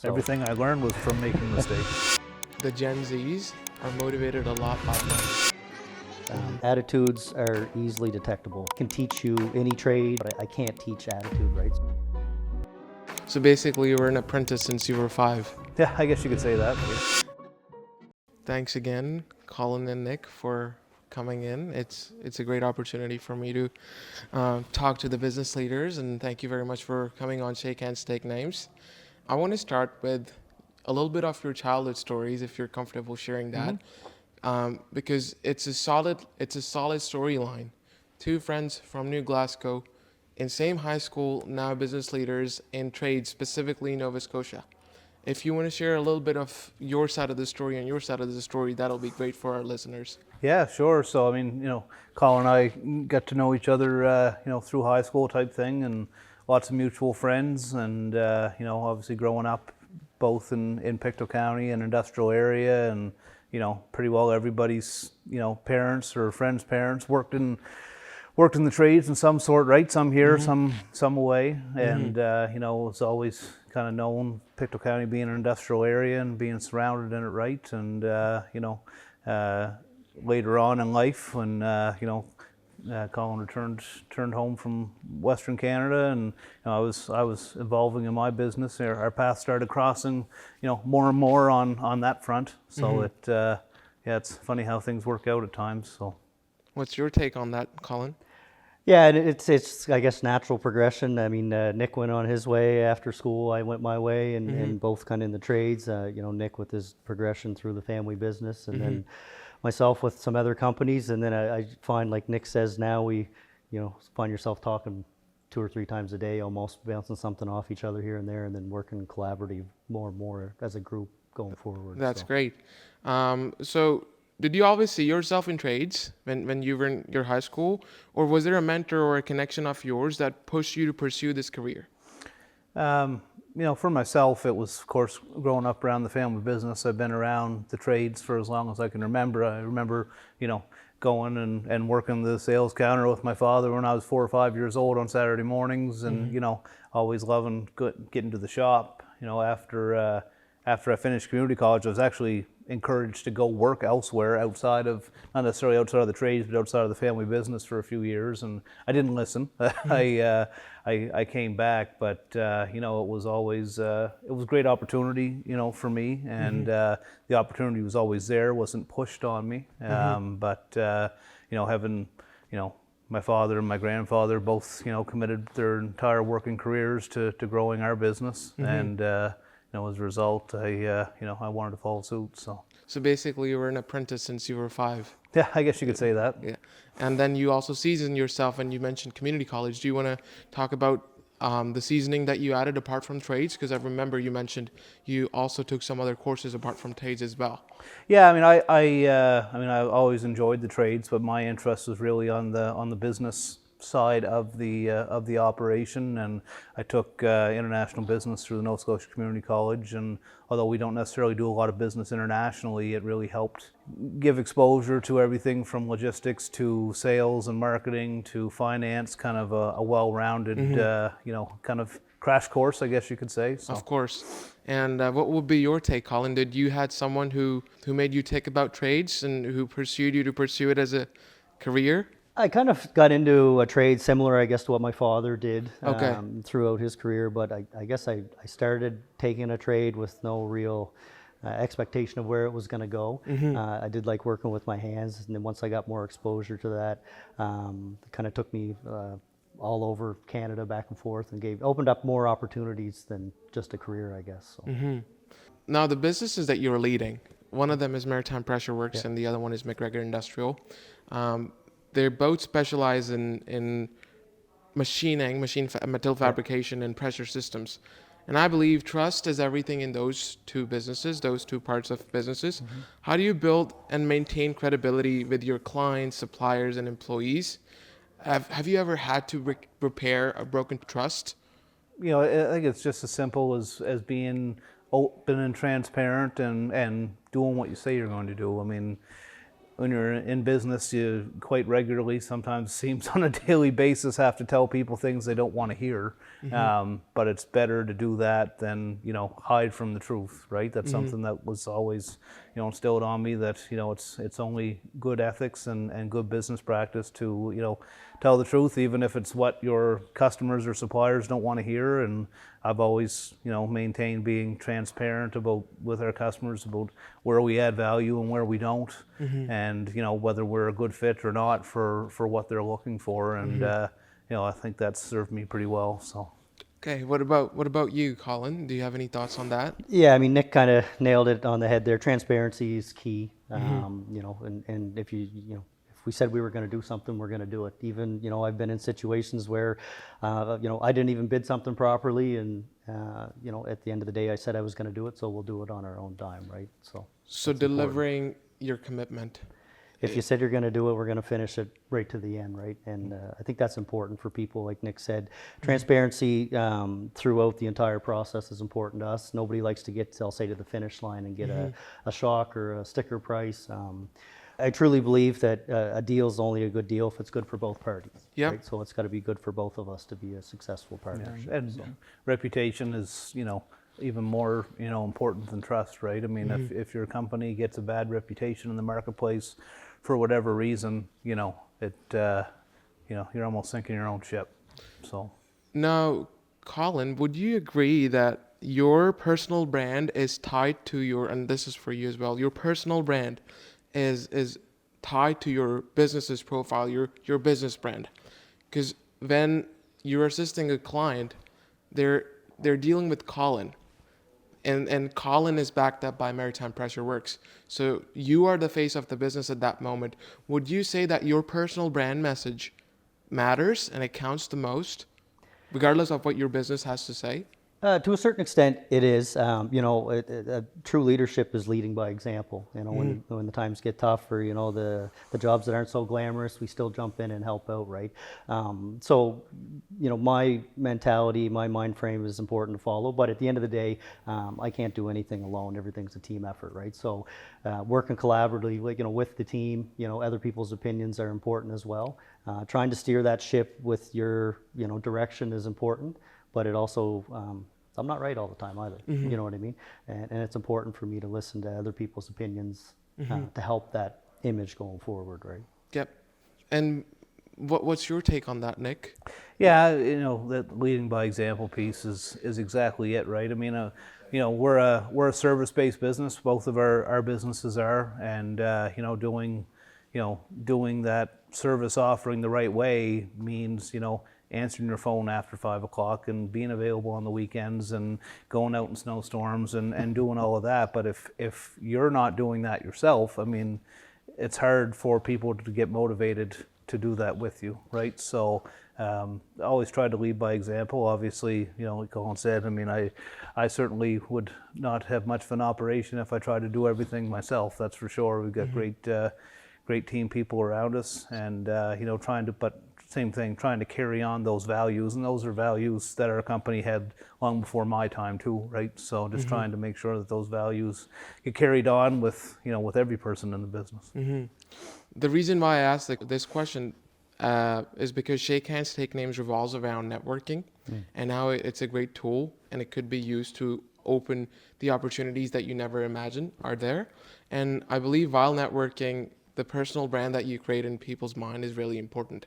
So. Everything I learned was from making mistakes. The Gen Zs are motivated a lot by money. Attitudes are easily detectable. I can teach you any trade, but I can't teach attitude, right? So basically, you were an apprentice since you were 5. Yeah, I guess you could say that. Thanks again, Colin and Nick, for coming in. It's a great opportunity for me to talk to the business leaders, and thank you very much for coming on Shake Hands, Take Names. I want to start with a little bit of your childhood stories, if you're comfortable sharing that, because it's a solid storyline. 2 friends from New Glasgow, in same high school, now business leaders in trade, specifically Nova Scotia. If you want to share a little bit of your side of the story and your side of the story, that'll be great for our listeners. Yeah, sure. So, I mean, Colin and I got to know each other, through high school type thing, and lots of mutual friends, and, obviously growing up both in Pictou County and industrial area, and, pretty well everybody's, parents or friends' parents worked in the trades in some sort, right? Some here, some away, and, it's always kind of known, Pictou County being an industrial area and being surrounded in it, right? And, later on in life, when Colin returned home from Western Canada, and I was evolving in my business. Our paths started crossing, more and more on that front. So it's funny how things work out at times. So, what's your take on that, Colin? Yeah, and it's I guess natural progression. I mean, Nick went on his way after school. I went my way, and both kind of in the trades. Nick with his progression through the family business, and then myself with some other companies. And then I find, like Nick says, now we, find yourself talking 2 or 3 times a day, almost bouncing something off each other here and there, and then working collaborative more and more as a group going forward. That's great. So, did you always see yourself in trades when you were in your high school, or was there a mentor or a connection of yours that pushed you to pursue this career? For myself, it was, of course, growing up around the family business. I've been around the trades for as long as I can remember. I remember, going and working the sales counter with my father when I was 4 or 5 years old on Saturday mornings, and always loving getting to the shop. After I finished community college, I was actually encouraged to go work elsewhere not necessarily outside of the trades, but outside of the family business for a few years, and I didn't listen. I came back, but it was always it was a great opportunity, for me, and the opportunity was always there, wasn't pushed on me. But having my father and my grandfather both committed their entire working careers to growing our business, and as a result, I wanted to follow suit. So basically, you were an apprentice since you were 5. Yeah, I guess you could say that. Yeah, and then you also seasoned yourself, and you mentioned community college. Do you want to talk about the seasoning that you added apart from trades? Because I remember you mentioned you also took some other courses apart from trades as well. Yeah, I always enjoyed the trades, but my interest was really on the business side of the operation, and I took international business through the Nova Scotia Community College, and although we don't necessarily do a lot of business internationally, it really helped give exposure to everything from logistics to sales and marketing to finance, kind of a well-rounded kind of crash course, I guess you could say. So. Of course. And what would be your take, Colin? Did you had someone who made you think about trades and who pursued you to pursue it as a career? I kind of got into a trade similar, I guess, to what my father did throughout his career, but I guess I started taking a trade with no real expectation of where it was going to go. I did like working with my hands, and then once I got more exposure to that, it kind of took me all over Canada back and forth, and opened up more opportunities than just a career, I guess. So. Now, the businesses that you're leading, one of them is Maritime Pressure Works, and the other one is MacGregor Industrial. They both specialize in machining, metal fabrication, and pressure systems. And I believe trust is everything in those 2 businesses, those 2 parts of businesses. How do you build and maintain credibility with your clients, suppliers, and employees? Have you ever had to repair a broken trust? I think it's just as simple as being open and transparent and doing what you say you're going to do. I mean, when you're in business, you quite regularly, sometimes seems on a daily basis, have to tell people things they don't want to hear. But it's better to do that than, hide from the truth, right? That's something that was always, instilled on me, that, it's only good ethics and good business practice to, tell the truth, even if it's what your customers or suppliers don't want to hear. And I've always, maintained being transparent with our customers about where we add value and where we don't, and whether we're a good fit or not for what they're looking for. And I think that's served me pretty well. So. Okay, what about you, Colin? Do you have any thoughts on that? Yeah, I mean, Nick kind of nailed it on the head there. Transparency is key. And if if we said we were going to do something, we're going to do it. Even, I've been in situations where, I didn't even bid something properly, and at the end of the day, I said I was going to do it, so we'll do it on our own dime, right? So delivering your commitment. If you said you're going to do it, we're going to finish it right to the end, right? And I think that's important for people. Like Nick said, transparency throughout the entire process is important to us. Nobody likes to get, I'll say, to the finish line and get a shock or a sticker price. I truly believe that a deal is only a good deal if it's good for both parties. Yep. Right? So it's got to be good for both of us to be a successful partnership. And reputation is, even more, important than trust, right? I mean, if your company gets a bad reputation in the marketplace for whatever reason, you're almost sinking your own ship. So. Now, Colin, would you agree that your personal brand is tied to your, and this is for you as well, your personal brand is tied to your business's profile, your business brand? Because when you're assisting a client, they're dealing with Colin. And Colin is backed up by Maritime Pressure Works. So you are the face of the business at that moment. Would you say that your personal brand message matters and it counts the most, regardless of what your business has to say? To a certain extent, it is. True leadership is leading by example. When the times get tough, or the jobs that aren't so glamorous, we still jump in and help out, right? My mentality, my mind frame is important to follow. But at the end of the day, I can't do anything alone. Everything's a team effort, right? So, working collaboratively, with the team, other people's opinions are important as well. Trying to steer that ship with your, direction is important. But it also, I'm not right all the time either. You know what I mean? And it's important for me to listen to other people's opinions to help that image going forward, right? Yep. And what's your take on that, Nick? Yeah, that leading by example piece is exactly it, right? I mean, we're a service-based business. Both of our businesses are, and doing that service offering the right way means answering your phone after 5 o'clock and being available on the weekends and going out in snowstorms and doing all of that. But if you're not doing that yourself, I mean, it's hard for people to get motivated to do that with you, right? So I always try to lead by example. Obviously, like Colin said, I mean, I certainly would not have much of an operation if I tried to do everything myself, that's for sure. We've got great team people around us, and trying to carry on those values, and those are values that our company had long before my time too, right? So just trying to make sure that those values get carried on with every person in the business. The reason why I asked this question is because Shake Hands Take Names revolves around networking, and now it's a great tool, and it could be used to open the opportunities that you never imagined are there. And I believe while networking, the personal brand that you create in people's mind is really important.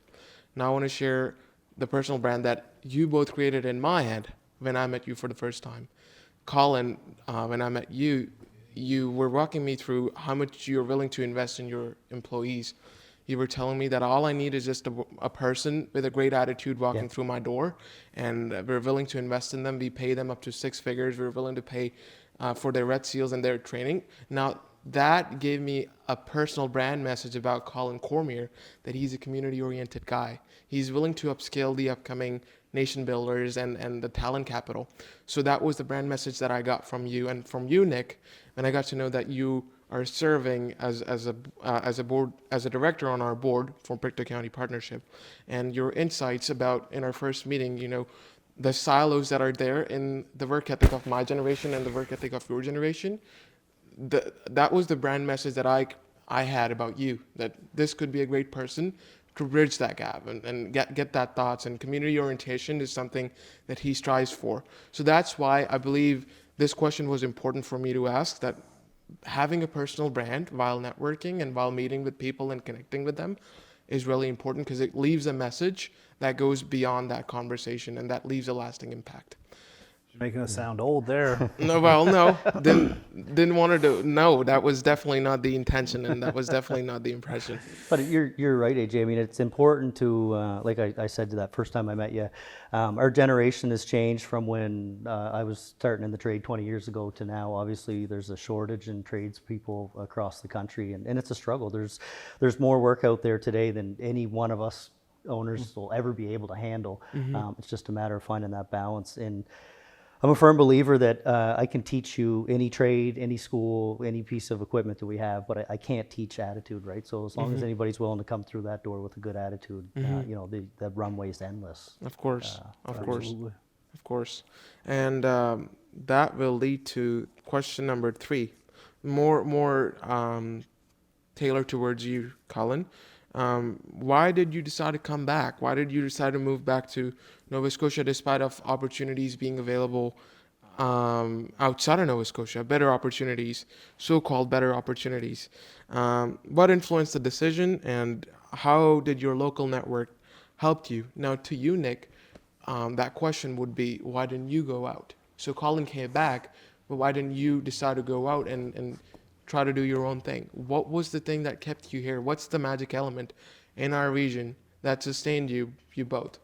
Now I want to share the personal brand that you both created in my head when I met you for the first time. Colin, when I met you, you were walking me through how much you're willing to invest in your employees. You were telling me that all I need is just a person with a great attitude walking through my door, and we're willing to invest in them. We pay them up to 6 figures. We're willing to pay for their red seals and their training. Now, that gave me a personal brand message about Collin Cormier, that he's a community-oriented guy. He's willing to upscale the upcoming nation builders and the talent capital. So that was the brand message that I got from you, and from you, Nick, and I got to know that you are serving as a director on our board for Pictou County Partnership, and your insights about in our first meeting, the silos that are there in the work ethic of my generation and the work ethic of your generation. That was the brand message that I had about you, that this could be a great person to bridge that gap and get that thoughts, and community orientation is something that he strives for. So that's why I believe this question was important for me to ask, that having a personal brand while networking and while meeting with people and connecting with them is really important, because it leaves a message that goes beyond that conversation and that leaves a lasting impact. You're making us sound old there. No, didn't want to do. No, that was definitely not the intention, and that was definitely not the impression. But you're right, AJ. I mean, it's important to, like I said to that first time I met you, our generation has changed from when I was starting in the trade 20 years ago to now. Obviously, there's a shortage in tradespeople across the country, and it's a struggle. There's more work out there today than any one of us owners will ever be able to handle. It's just a matter of finding that balance. And I'm a firm believer that I can teach you any trade, any school, any piece of equipment that we have, but I can't teach attitude, right? So as long as anybody's willing to come through that door with a good attitude, you know, the runway's endless. Of course, of course, Absolutely. of course. And that will lead to question number 3, more tailored towards you, Colin. Why did you decide to come back? Why did you decide to move back to Nova Scotia despite of opportunities being available outside of Nova Scotia, better opportunities, so-called better opportunities? What influenced the decision, and how did your local network help you? Now, to you, Nick, that question would be, why didn't you go out? So Colin came back, but why didn't you decide to go out and try to do your own thing? What was the thing that kept you here? What's the magic element in our region that sustained you both?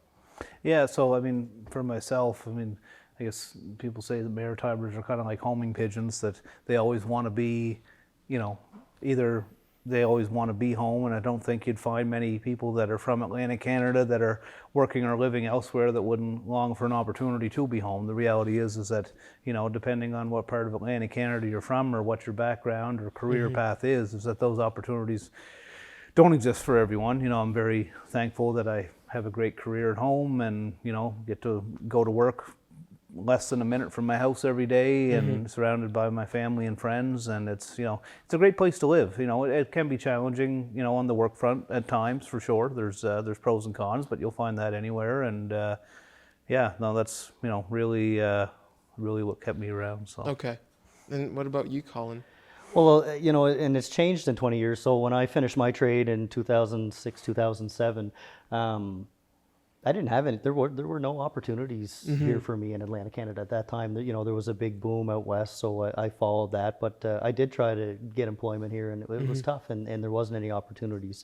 Yeah, so I mean, for myself, I mean, I guess people say that Maritimers are kind of like homing pigeons, that they always want to be, you know, either they always want to be home, and I don't think you'd find many people that are from Atlantic Canada that are working or living elsewhere that wouldn't long for an opportunity to be home. The reality is that, you know, depending on what part of Atlantic Canada you're from or what your background or career path is that those opportunities don't exist for everyone. You know, I'm very thankful that I have a great career at home and, you know, get to go to work less than a minute from my house every day and surrounded by my family and friends, and it's, you know, it's a great place to live. You know, it can be challenging, you know, on the work front at times, for sure. There's pros and cons, but you'll find that anywhere. And yeah, no, that's, you know, really what kept me around. So Okay. And what about you, Colin? Well, you know, and it's changed in 20 years. So when I finished my trade in 2006, 2007, I didn't have any. There were no opportunities here for me in Atlantic Canada at that time. You know, there was a big boom out west, so I followed that. But I did try to get employment here, and it was tough, and there wasn't any opportunities.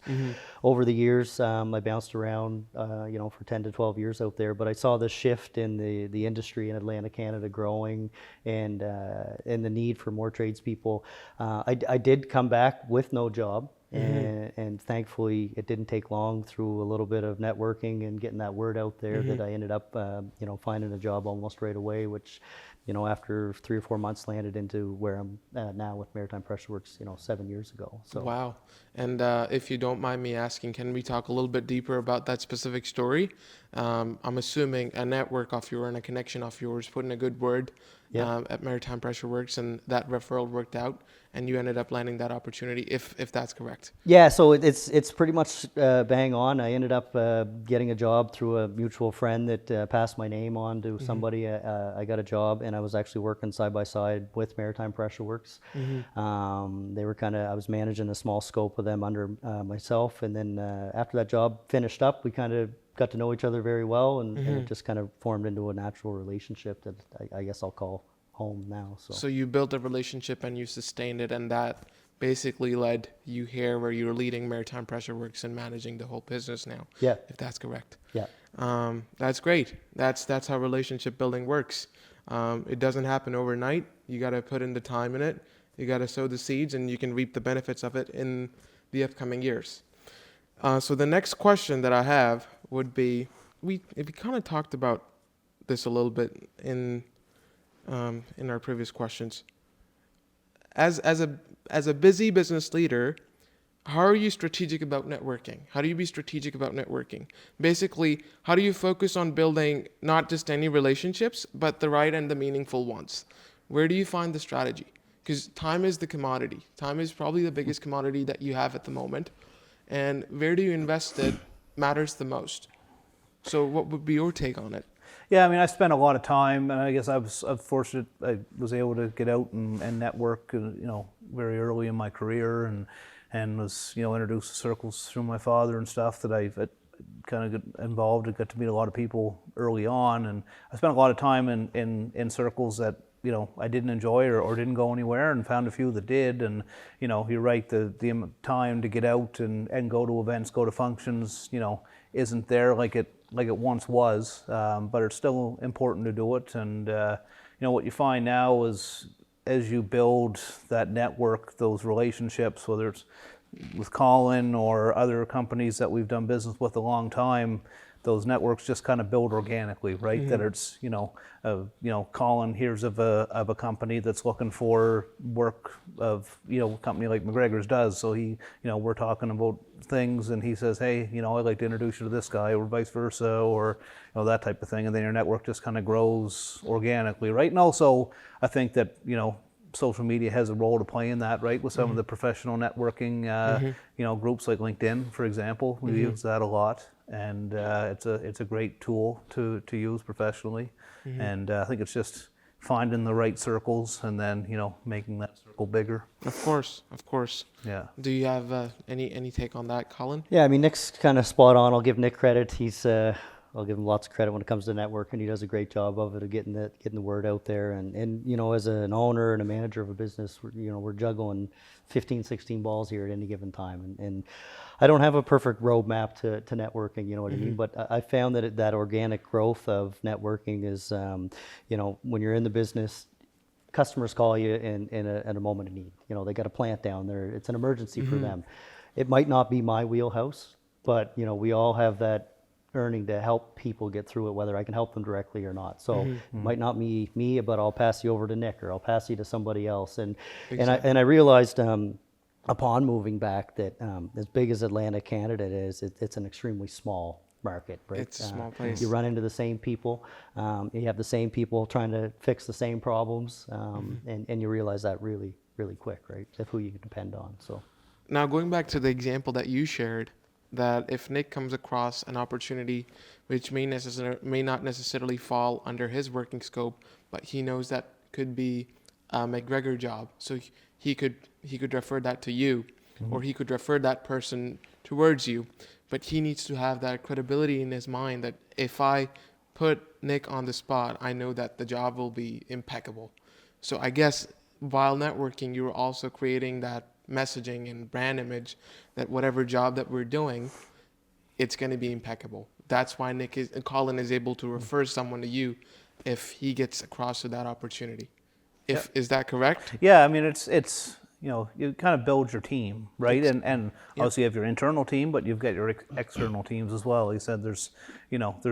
Over the years, I bounced around, you know, for 10 to 12 years out there. But I saw the shift in the industry in Atlantic Canada growing, and the need for more tradespeople. I did come back with no job. And thankfully, it didn't take long through a little bit of networking and getting that word out there that I ended up, you know, finding a job almost right away, which, you know, after 3 or 4 months landed into where I'm at now with Maritime Pressure Works, you know, 7 years ago. So Wow. And if you don't mind me asking, can we talk a little bit deeper about that specific story? I'm assuming a network of yours and a connection of yours put in a good word at Maritime Pressure Works, and that referral worked out, and you ended up landing that opportunity, if that's correct. yeah, so it's pretty much bang on. I ended up getting a job through a mutual friend that passed my name on to somebody. I got a job, and I was actually working side by side with Maritime Pressure Works. They were I was managing a small scope of them under myself, and then after that job finished up, we kind of got to know each other very well, and it just kind of formed into a natural relationship that I guess I'll call home now. So you built a relationship and you sustained it, and that basically led you here where you're leading Maritime Pressure Works and managing the whole business now. Yeah. If that's correct. Yeah. That's great. That's how relationship building works. It doesn't happen overnight. You got to put in the time in it. You got to sow the seeds, and you can reap the benefits of it in the upcoming years. So the next question that I have would be, we kind of talked about this a little bit in our previous questions. As a busy business leader, how are you strategic about networking? How do you be strategic about networking? Basically, how do you focus on building not just any relationships, but the right and the meaningful ones? Where do you find the strategy? because time is the commodity. Time is probably the biggest commodity that you have at the moment. And where do you invest it matters the most. So what would be your take on it? Yeah, I mean, I spent a lot of time, and I guess I was fortunate. I was able to get out and network, very early in my career, and was, introduced to circles through my father and stuff that I kind of got involved and got to meet a lot of people early on. And I spent a lot of time in circles that, I didn't enjoy or didn't go anywhere, and found a few that did. And, you're right, the time to get out and go to events, go to functions, isn't there like it once was, but it's still important to do it. And what you find now is, as you build that network, those relationships, whether it's with Collin or other companies that we've done business with a long time, those networks just kind of build organically, right? That it's, Collin hears of a company that's looking for work of, a company like MacGregor's does. So he, we're talking about things, and he says, hey, I'd like to introduce you to this guy, or vice versa, or, that type of thing. And then your network just kind of grows organically, right? And also, I think that, social media has a role to play in that, right? With some of the professional networking, groups like LinkedIn, for example, we use that a lot, and it's a great tool to use professionally. And I think it's just finding the right circles, and then making that circle bigger. Of course. Yeah. Do you have any take on that, Collin? Yeah, I mean, Nick's kind of spot on. I'll give Nick credit. I'll give him lots of credit when it comes to networking. He does a great job of it, of getting the word out there. And as an owner and a manager of a business, we're juggling 15, 16 balls here at any given time. And I don't have a perfect roadmap to networking, you know what I mean? But I found that that organic growth of networking is, when you're in the business, customers call you in a moment of need. They got a plant down there. It's an emergency for them. It might not be my wheelhouse, but, we all have that earning to help people get through it, whether I can help them directly or not. So it might not be me, but I'll pass you over to Nick, or I'll pass you to somebody else. And I realized upon moving back that as big as Atlantic, Canada is, it's an extremely small market, right? It's a small place. You run into the same people. You have the same people trying to fix the same problems, and you realize that really, really quick, right? Of who you can depend on. So Now, going back to the example that you shared, that if Nick comes across an opportunity which may not necessarily fall under his working scope, but he knows that could be a MacGregor job, so he could refer that to you, or he could refer that person towards you, but he needs to have that credibility in his mind that if I put Nick on the spot, I know that the job will be impeccable. So I guess while networking, you're also creating that messaging and brand image that whatever job that we're doing, it's going to be impeccable. That's why Collin is able to refer someone to you if he gets across to that opportunity. Is that correct? Yeah, I mean, it's you kind of build your team, right? And obviously you have your internal team, but you've got your external teams as well. He said there's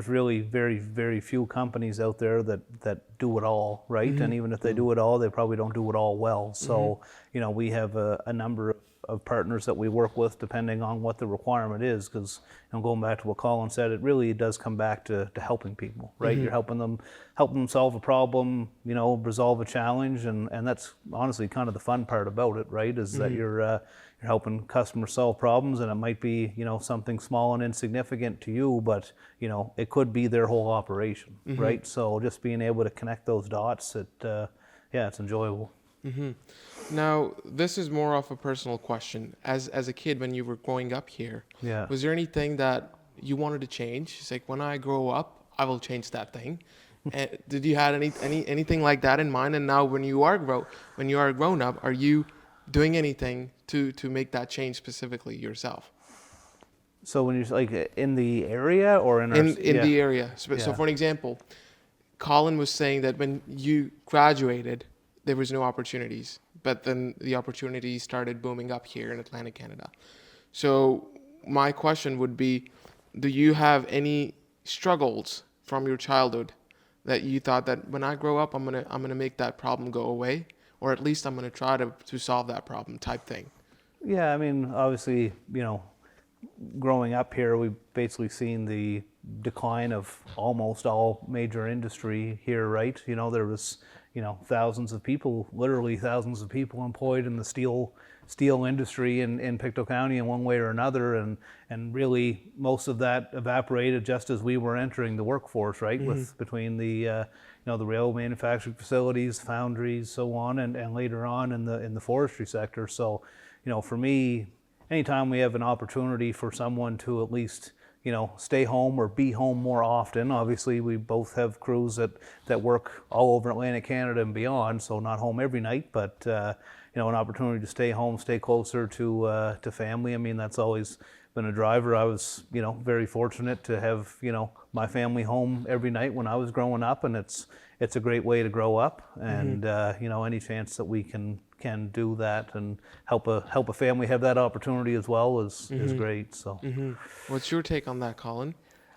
really very, very few companies out there that do it all, right? And even if they do it all, they probably don't do it all well. So, we have a number of partners that we work with depending on what the requirement is, because going back to what Collin said, it really does come back to helping people, right? You're helping them solve a problem, resolve a challenge, and that's honestly kind of the fun part about it, right? Is that you're helping customers solve problems, and it might be something small and insignificant to you, but it could be their whole operation, right? So just being able to connect those dots, it's enjoyable. Now, this is more of a personal question. As a kid, when you were growing up here, was there anything that you wanted to change? It's like, when I grow up, I will change that thing. Did you have anything like that in mind? And now, when you are grown up, are you doing anything to make that change specifically yourself? So when you're like in the area or in the area. So for an example, Collin was saying that when you graduated, there was no opportunities, but then the opportunities started booming up here in Atlantic, Canada. So my question would be, do you have any struggles from your childhood that you thought that when I grow up, I'm gonna make that problem go away, or at least I'm gonna try to solve that problem type thing? Yeah, I mean, obviously, growing up here, we've basically seen the decline of almost all major industry here, right? There was, thousands of people, literally thousands of people employed in the steel industry in Pictou County in one way or another, and really most of that evaporated just as we were entering the workforce, right? With between the the rail manufacturing facilities, foundries, so on, and later on in the forestry sector. So, for me, anytime we have an opportunity for someone to at least stay home or be home more often. Obviously, we both have crews that work all over Atlantic Canada and beyond, so not home every night, but an opportunity to stay home, stay closer to family. I mean, that's always been a driver. I was very fortunate to have my family home every night when I was growing up, and it's a great way to grow up. And any chance that we can do that and help a family have that opportunity as well is great. So, What's your take on that, Colin?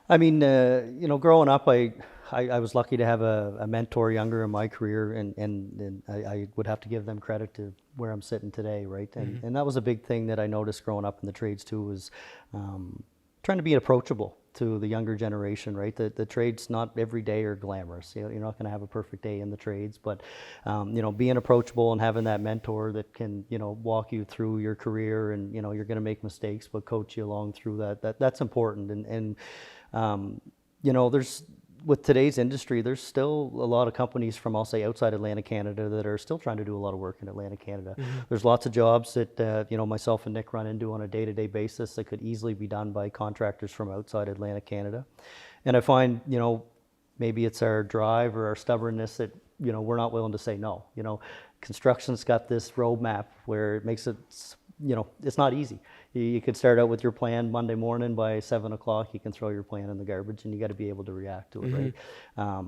I mean, growing up, I was lucky to have a mentor younger in my career, and I would have to give them credit to where I'm sitting today, right? And that was a big thing that I noticed growing up in the trades too, was trying to be approachable to the younger generation, right? The trades not every day are glamorous. You're not going to have a perfect day in the trades, but being approachable and having that mentor that can walk you through your career, and you're going to make mistakes, but coach you along through that's important. And there's, with today's industry, there's still a lot of companies from, I'll say, outside Atlantic Canada that are still trying to do a lot of work in Atlantic Canada. There's lots of jobs that myself and Nick run into on a day-to-day basis that could easily be done by contractors from outside Atlantic Canada. And I find, maybe it's our drive or our stubbornness that, we're not willing to say no. Construction's got this roadmap where it makes it, it's not easy. You could start out with your plan Monday morning. By 7 o'clock, you can throw your plan in the garbage, and you got to be able to react to it, right?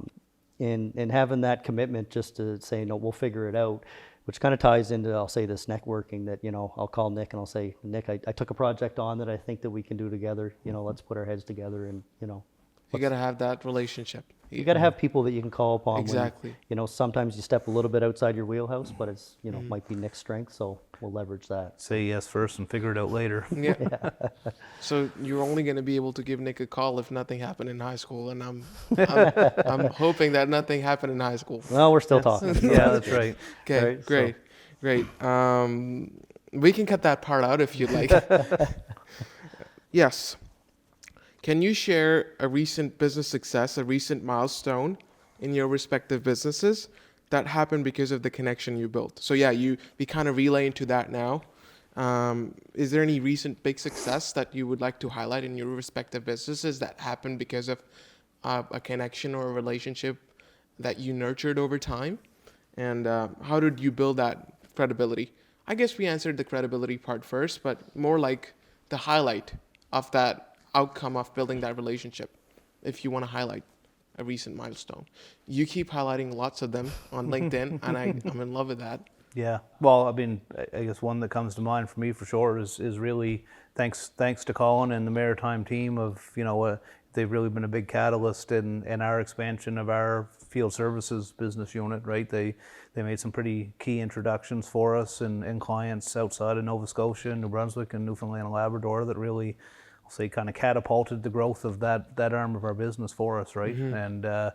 And having that commitment just to say, no, we'll figure it out, which kind of ties into, I'll say, this networking that, I'll call Nick and I'll say, Nick, I took a project on that I think that we can do together. Let's put our heads together and, You got to have that relationship. You got to have people that you can call upon. Exactly. When, sometimes you step a little bit outside your wheelhouse, but it's, might be Nick's strength, so we'll leverage that. Say yes first and figure it out later. Yeah. So you're only going to be able to give Nick a call if nothing happened in high school, and I'm hoping that nothing happened in high school. Well, we're still talking. Yeah, that's right. Okay, Right, great. We can cut that part out if you'd like. Yes. Can you share a recent business success, a recent milestone in your respective businesses that happened because of the connection you built? So yeah, we kind of relay into that now. Is there any recent big success that you would like to highlight in your respective businesses that happened because of a connection or a relationship that you nurtured over time? And how did you build that credibility? I guess we answered the credibility part first, but more like the highlight of that outcome of building that relationship, if you want to highlight a recent milestone. You keep highlighting lots of them on LinkedIn, and I'm in love with that. Yeah, well, I mean, I guess one that comes to mind for me for sure is really thanks to Colin and the Maritime team of, they've really been a big catalyst in our expansion of our field services business unit, right? They made some pretty key introductions for us and clients outside of Nova Scotia, New Brunswick, and Newfoundland and Labrador that really, I'll say, kind of catapulted the growth of that arm of our business for us, right? And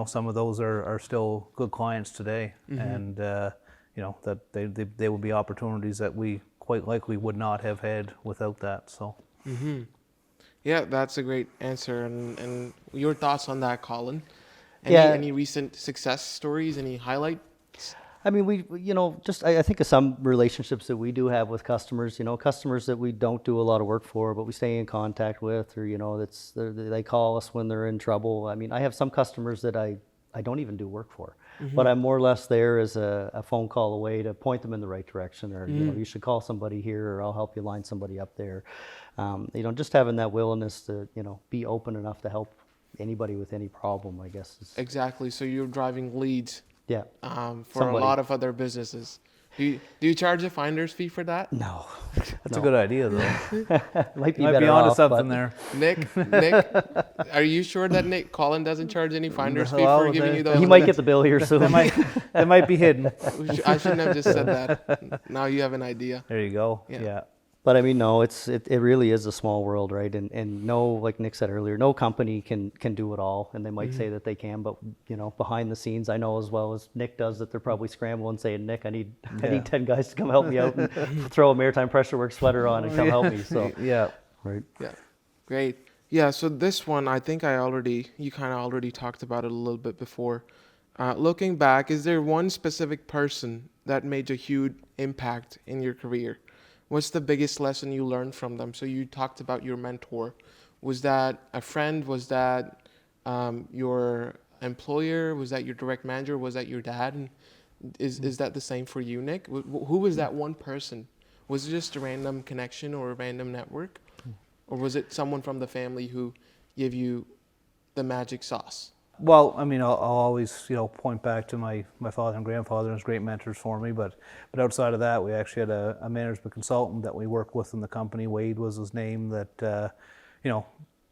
some of those are still good clients today, and that they would be opportunities that we quite likely would not have had without that. So. Yeah, that's a great answer. And your thoughts on that, Colin? Any recent success stories? Any highlight? I mean, I think of some relationships that we do have with customers, customers that we don't do a lot of work for, but we stay in contact with, or, they call us when they're in trouble. I mean, I have some customers that I don't even do work for, but I'm more or less there as a phone call away to point them in the right direction, or, you should call somebody here, or I'll help you line somebody up there. Just having that willingness to, be open enough to help anybody with any problem, I guess. Exactly. So you're driving leads. Yeah. For a lot of other businesses. Do you charge a finder's fee for that? No. That's a good idea, though. Might be onto something there. Nick, are you sure that Colin doesn't charge any finder's fee for giving you those? He might get the bill here soon. That might be hidden. I shouldn't have just said that. Now you have an idea. There you go. Yeah. But I mean, no, it really is a small world, right? And no, like Nick said earlier, no company can do it all. And they might say that they can, but behind the scenes, I know as well as Nick does that they're probably scrambling saying, Nick, I need 10 guys to come help me out and throw a Maritime Pressure Works sweater on and come help me. So Yeah. right. Yeah, great. Yeah, so this one, I think you kind of already talked about it a little bit before. Looking back, is there one specific person that made a huge impact in your career? What's the biggest lesson you learned from them? So you talked about your mentor. Was that a friend? Was that your employer? Was that your direct manager? Was that your dad? And is that the same for you, Nick? Who was that one person? Was it just a random connection or a random network? Or was it someone from the family who gave you the magic sauce? Well, I mean, I'll always, point back to my father and grandfather as great mentors for me. But outside of that, we actually had a management consultant that we worked with in the company. Wade was his name. That,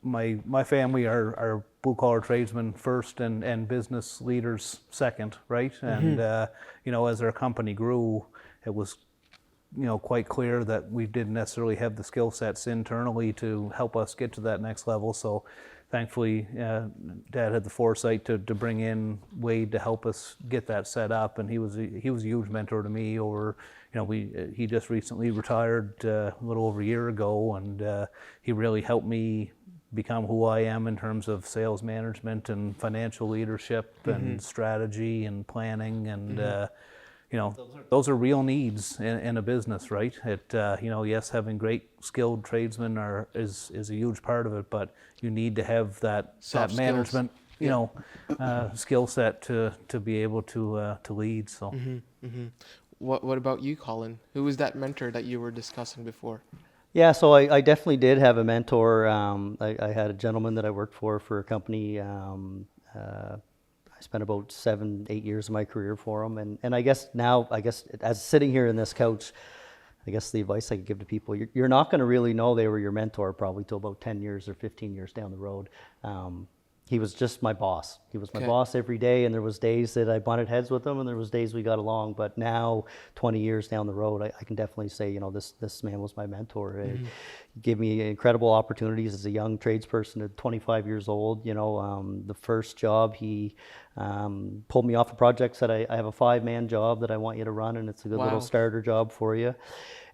my family are blue collar tradesmen first and business leaders second, right? And as our company grew, it was quite clear that we didn't necessarily have the skill sets internally to help us get to that next level. So thankfully, Dad had the foresight to bring in Wade to help us get that set up, and he was a huge mentor to me. Over, he just recently retired a little over a year ago, and he really helped me become who I am in terms of sales management and financial leadership and strategy and planning and. Those are real needs in a business, right? Yes, having great skilled tradesmen is a huge part of it, but you need to have that management, skill set to be able to lead. So, What about you, Colin? Who was that mentor that you were discussing before? Yeah, so I definitely did have a mentor. I had a gentleman that I worked for a company. I spent about 7-8 years of my career for him, and I guess as sitting here in this couch, I guess the advice I could give to people, you're not going to really know they were your mentor probably till about 10 years or 15 years down the road. He was just my boss. He was my boss every day, and there was days that I butted heads with him, and there was days we got along. But now, 20 years down the road, I can definitely say, this man was my mentor. He gave me incredible opportunities as a young tradesperson at 25 years old. The first job, he pulled me off of projects that I have a 5-man job that I want you to run, and it's a good little starter job for you.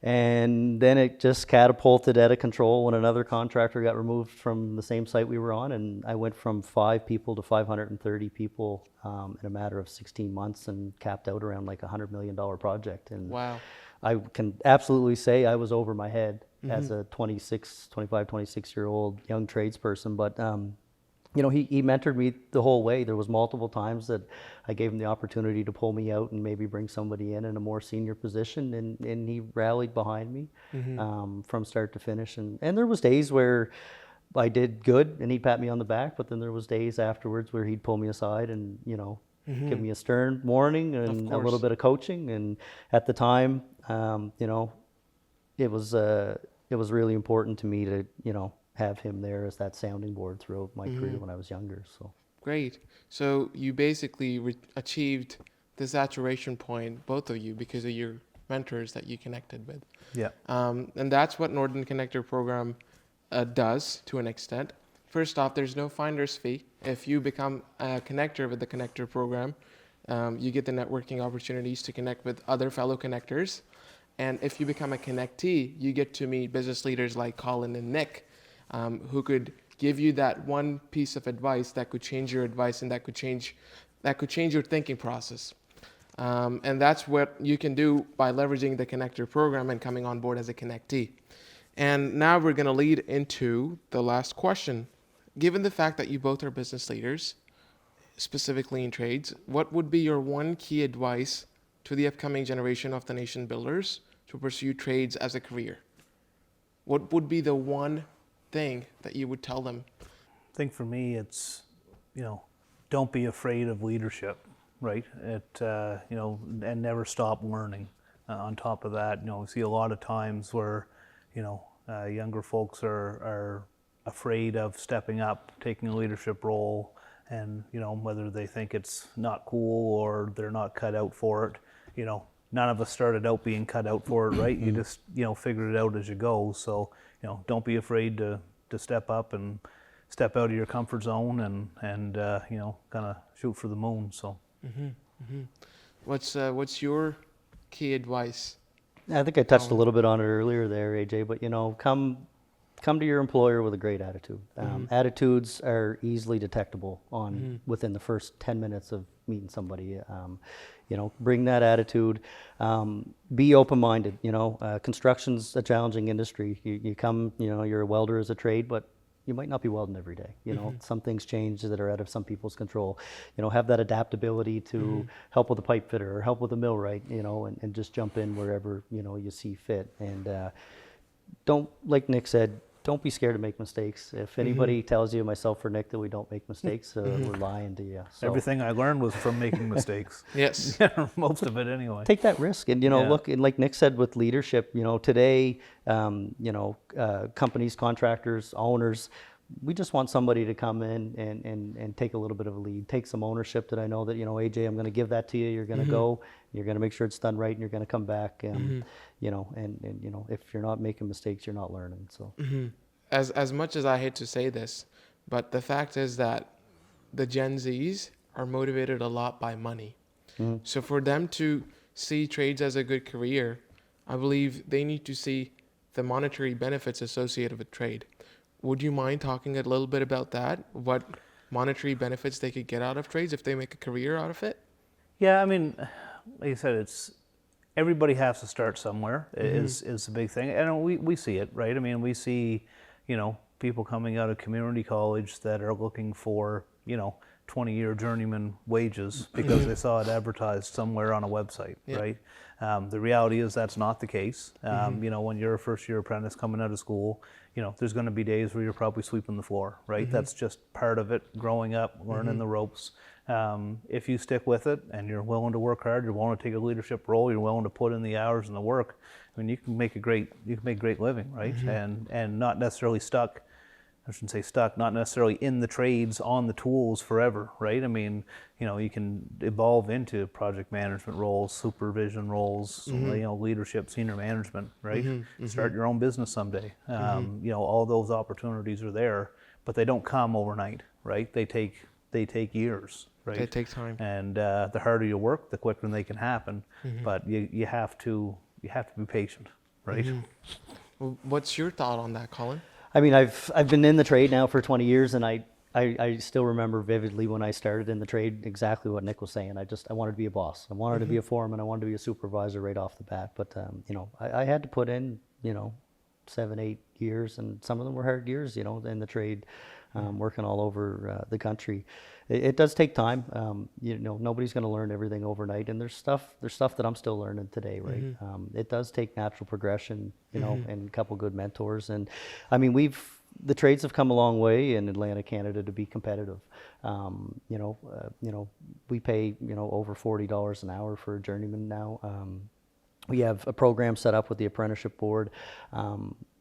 And then it just catapulted out of control when another contractor got removed from the same site we were on, and I went from 5 people to 530 people in a matter of 16 months and capped out around like a $100 million project. And I can absolutely say I was over my head as a 26-year-old young tradesperson, but he mentored me the whole way. There was multiple times that I gave him the opportunity to pull me out and maybe bring somebody in a more senior position, and he rallied behind me from start to finish. And there was days where I did good and he'd pat me on the back, but then there was days afterwards where he'd pull me aside and, give me a stern warning and a little bit of coaching. And at the time, it was really important to me to, have him there as that sounding board throughout my career when I was younger. So great. So you basically achieved the saturation point, both of you, because of your mentors that you connected with. Yeah. And that's what Northern Connector program does to an extent. First off, there's no finder's fee. If you become a connector with the connector program, you get the networking opportunities to connect with other fellow connectors. And if you become a connectee, you get to meet business leaders like Colin and Nick, who could give you that one piece of advice that could change your advice and that could change your thinking process. And that's what you can do by leveraging the connector program and coming on board as a connectee. And now we're going to lead into the last question. Given the fact that you both are business leaders, specifically in trades, what would be your one key advice to the upcoming generation of the nation builders to pursue trades as a career? What would be the one thing that you would tell them? I think for me, it's, don't be afraid of leadership, right? And never stop learning. On top of that, we see a lot of times where, younger folks are afraid of stepping up, taking a leadership role, and, whether they think it's not cool or they're not cut out for it, none of us started out being cut out for it, right? You just, figured it out as you go. So, don't be afraid to step up and step out of your comfort zone and kind of shoot for the moon. So, What's your key advice? I think I touched a little bit on it earlier there, AJ, but come to your employer with a great attitude. Attitudes are easily detectable within the first 10 minutes of meeting somebody. Bring that attitude. Be open-minded. Construction's a challenging industry. You come, you're a welder as a trade, but you might not be welding every day. Some things change that are out of some people's control. Have that adaptability to help with a pipe fitter or help with a millwright, and just jump in wherever, you see fit. And don't, like Nick said, don't be scared to make mistakes. If anybody tells you, myself or Nick, that we don't make mistakes, we're lying to you. So everything I learned was from making mistakes. Yes. Most of it anyway. take that risk. And, look, and like Nick said with leadership, today, companies, contractors, owners, we just want somebody to come in and take a little bit of a lead, take some ownership that I know that, AJ, I'm going to give that to you. You're going to go, you're going to make sure it's done right, and you're going to come back. And if you're not making mistakes, you're not learning. So As much as I hate to say this, but the fact is that the Gen Zs are motivated a lot by money. So for them to see trades as a good career, I believe they need to see the monetary benefits associated with trade. Would you mind talking a little bit about that? What monetary benefits they could get out of trades if they make a career out of it? Yeah, I mean, like you said, everybody has to start somewhere is a big thing. And we see it, right? I mean, we see, people coming out of community college that are looking for, 20-year journeyman wages because they saw it advertised somewhere on a website, right? The reality is that's not the case. When you're a first-year apprentice coming out of school, there's going to be days where you're probably sweeping the floor, right? That's just part of it, growing up, learning the ropes. If you stick with it and you're willing to work hard, you're willing to take a leadership role, you're willing to put in the hours and the work, I mean, you can make great living, right? And not necessarily stuck. I shouldn't say stuck, not necessarily in the trades on the tools forever, right? I mean, you can evolve into project management roles, supervision roles, leadership, senior management, right? Start your own business someday. All those opportunities are there, but they don't come overnight, right? They take years, right? They take time. And the harder you work, the quicker they can happen. But you have to be patient, right? What's your thought on that, Colin? I mean, I've been in the trade now for 20 years, and I still remember vividly when I started in the trade exactly what Nick was saying. I wanted to be a boss. I wanted to be a foreman. I wanted to be a supervisor right off the bat. But I had to put in 7-8 years, and some of them were hard years. In the trade, working all over the country. It does take time. Nobody's going to learn everything overnight, and there's stuff that I'm still learning today, right? It does take natural progression, and a couple good mentors. And I mean, the trades have come a long way in Atlantic Canada to be competitive. We pay over $40 an hour for a journeyman now. We have a program set up with the apprenticeship board.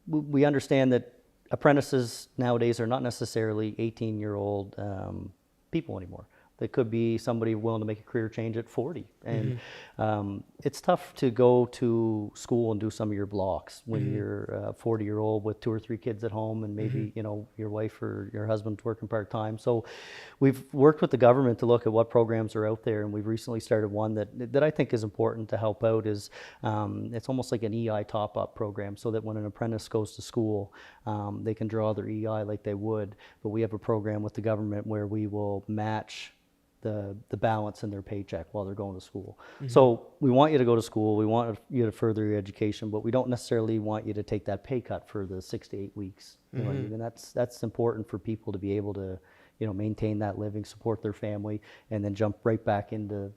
We understand that apprentices nowadays are not necessarily 18-year-old people anymore. They could be somebody willing to make a career change at 40. And it's tough to go to school and do some of your blocks when you're a 40-year-old with 2 or 3 kids at home, and maybe your wife or your husband's working part-time. So we've worked with the government to look at what programs are out there, and we've recently started one that I think is important to help out. Is it's almost like an EI top-up program, so that when an apprentice goes to school, they can draw their EI like they would. But we have a program with the government where we will match the balance in their paycheck while they're going to school. So we want you to go to school, we want you to further your education, but we don't necessarily want you to take that pay cut for the 6 to 8 weeks. You know what I mean? And that's important for people to be able to maintain that living, support their family, and then jump right back into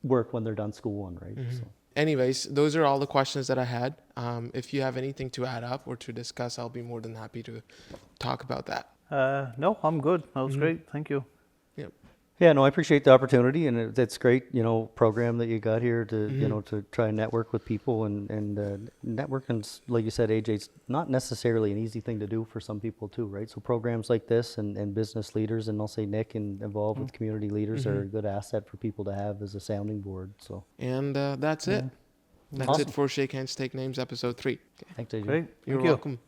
work when they're done schooling, right? So. Anyways, those are all the questions that I had. If you have anything to add up or to discuss, I'll be more than happy to talk about that. No, I'm good. That was great. Thank you. Yep. Yeah, no, I appreciate the opportunity, and it's great, program that you got here to, to try and network with people, and networking's, like you said, AJ, it's not necessarily an easy thing to do for some people too, right? So programs like this and business leaders, and I'll say Nick and involved with community leaders are a good asset for people to have as a sounding board. So. And that's it. That's Awesome. it for Shake Hands, Take Names, episode 3. Thanks, AJ. Great. You're Thank you. welcome.